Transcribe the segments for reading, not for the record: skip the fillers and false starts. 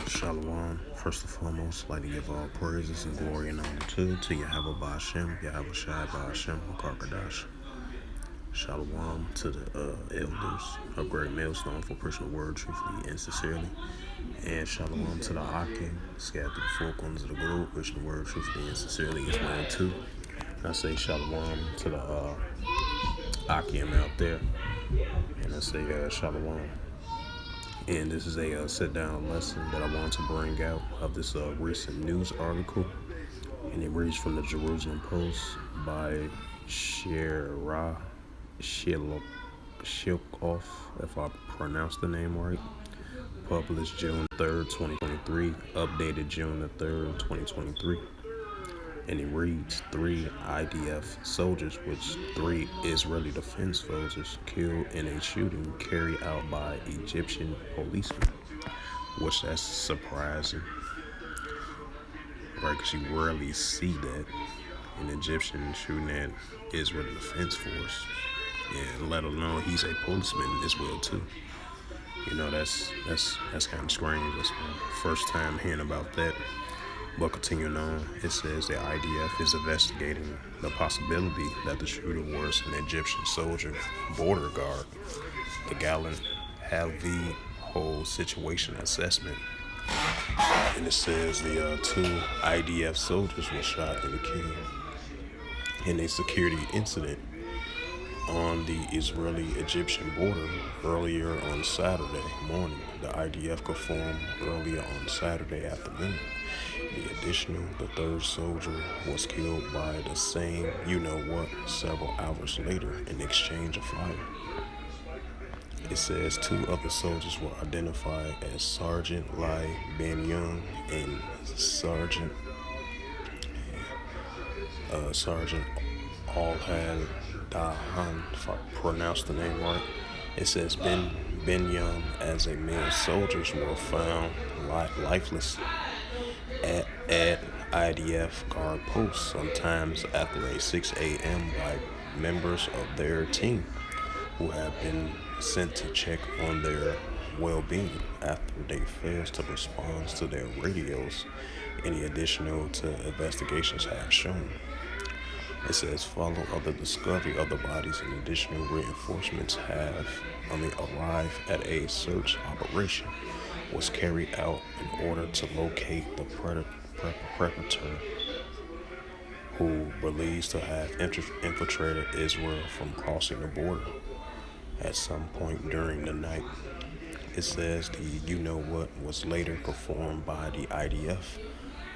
Shalom. First and foremost, I'd like to give all praises and glory and honor to Yahweh Ba'Shem, Yahweh Shai Ba'Shem, Karkadash. Shalom to the elders of Great Millstone for pushing the word truthfully and sincerely. And shalom to the Akim, scattered through the four corners of the globe, pushing the word truthfully and sincerely as well too. And I say shalom to the Akim out there. And I say shalom. And this is a sit-down lesson that I want to bring out of this recent news article. And it reads from the Jerusalem Post by Shira Shilokov, if I pronounced the name right. Published June 3rd, 2023. Updated June the 3rd, 2023. And it reads, 3 IDF soldiers, which 3 Israeli defense forces, killed in a shooting carried out by Egyptian policemen. Which that's surprising, right? Because you rarely see that, an Egyptian shooting at Israeli defense force. And let alone he's a policeman as well too. You know, that's kind of strange. That's my first time hearing about that. But continuing on, it says the IDF is investigating the possibility that the shooter was an Egyptian soldier border guard. The Gallant have the whole situation assessment. And it says the 2 IDF soldiers were shot and killed in a security incident on the Israeli-Egyptian border earlier on Saturday morning. The IDF confirmed earlier on Saturday afternoon. The third soldier was killed by the same you-know-what several hours later in exchange of fire. It says 2 other soldiers were identified as Sergeant Lai Ben Young and Sergeant Alhad Dahan, if I pronounced the name right. It says Ben Young as a male soldiers were found lifeless at IDF guard posts sometimes after 6 a.m. by members of their team who have been sent to check on their well-being after they failed to respond to their radios. Any additional to investigations have shown. It says follow of the discovery of the bodies and additional reinforcements arrived at a search operation was carried out in order to locate the perpetrator who believes to have infiltrated Israel from crossing the border at some point during the night. It says the you-know-what was later confirmed by the IDF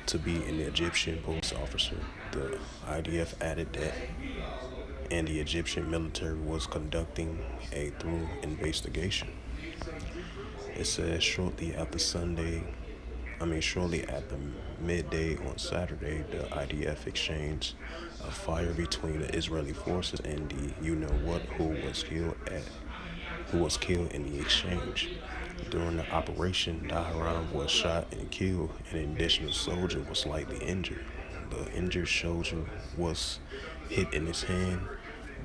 to be an Egyptian police officer. The IDF added that and the Egyptian military was conducting a thorough investigation. It says shortly after midday on Saturday, the IDF exchanged a fire between the Israeli forces and the you-know-what who was killed in the exchange. During the operation, Daharan was shot and killed, and an additional soldier was slightly injured. The injured soldier was hit in his hand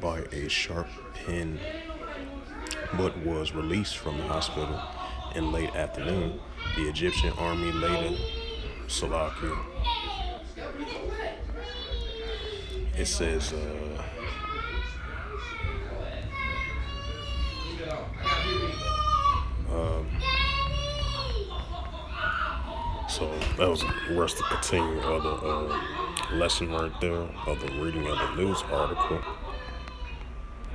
by a sharp pin, but was released from the hospital in late afternoon. The Egyptian army later, it says, so that was the rest of continue of the lesson right there, of the reading of the news article.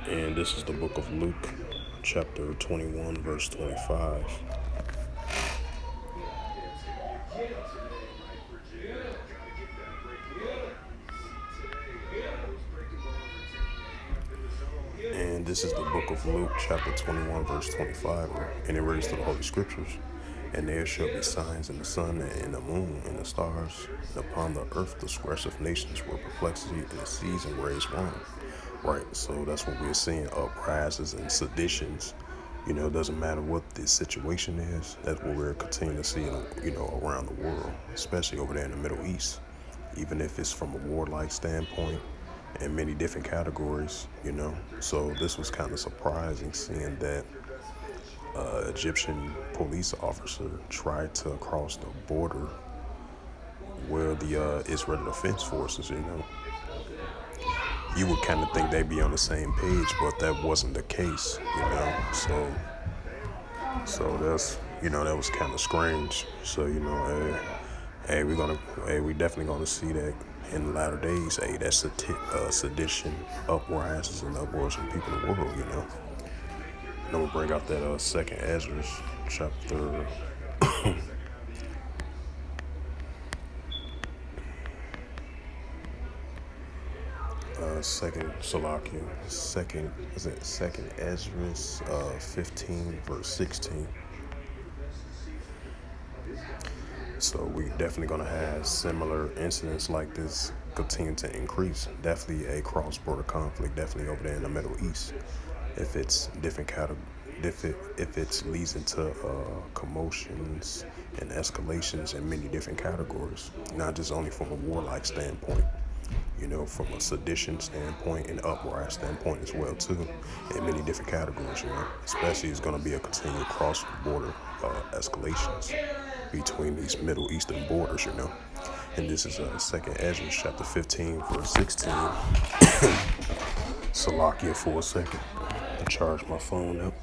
And this is the book of Luke, chapter 21, verse 25. And this is the book of Luke, chapter 21, verse 25, and it reads to the Holy Scriptures. And there shall be signs in the sun and in the moon and the stars, and upon the earth the squares of nations were perplexity, and the seas and waves wrong. Right, so that's what we're seeing, uprisings and seditions. You know, it doesn't matter what the situation is. That's what we're continuing to see, around the world, especially over there in the Middle East. Even if it's from a warlike standpoint, in many different categories, So this was kind of surprising, seeing that Egyptian police officer tried to cross the border where the Israeli Defense Forces, you would kind of think they'd be on the same page, but that wasn't the case. So that was kind of strange. So we definitely gonna see that in the latter days. Hey, that's sedition, uprisings and uproars from people in the world. And I'm gonna bring out that second Ezra chapter. Second Salakia, second Ezra 15 verse 16. So we definitely gonna have similar incidents like this continue to increase. Definitely a cross-border conflict, definitely over there in the Middle East. If it's different if it leads into commotions and escalations in many different categories, not just only from a warlike standpoint, from a sedition standpoint and uprising standpoint as well too, in many different categories. Especially it's going to be a continued cross-border escalations between these Middle Eastern borders. And this is Second Ezra chapter 15 verse 16. Salakia for a second. I charge my phone up.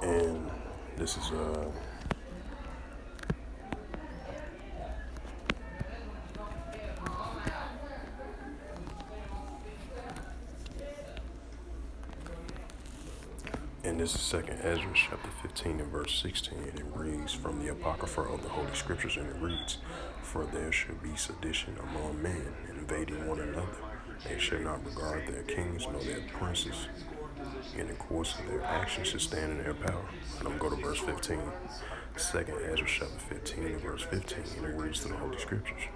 And this is Second Ezra chapter 15 and verse 16. And it reads from the Apocrypha of the Holy Scriptures, and it reads, "For there shall be sedition among men, invading one another. They shall not regard their kings nor their princes. In the course of their actions to stand in their power." And I'm going to go to verse 15. Second Ezra chapter 15 and verse 15. And it reads to the Holy Scriptures,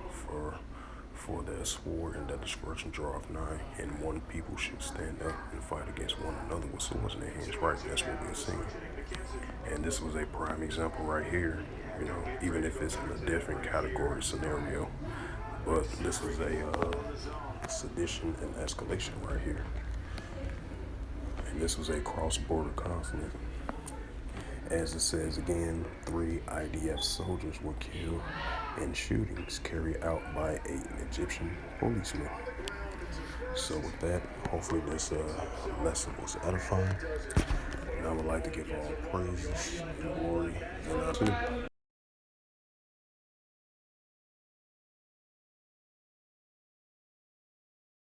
For their sword and their destruction draweth nigh, and one people should stand up and fight against one another with swords in their hands. Right, that's what we're seeing. And this was a prime example right here, even if it's in a different category scenario. But this was a sedition and escalation right here. And this was a cross-border conflict. As it says again, 3 IDF soldiers were killed in shootings carried out by an Egyptian policeman. So with that, hopefully this lesson was edifying. And I would like to give all praises and glory and honor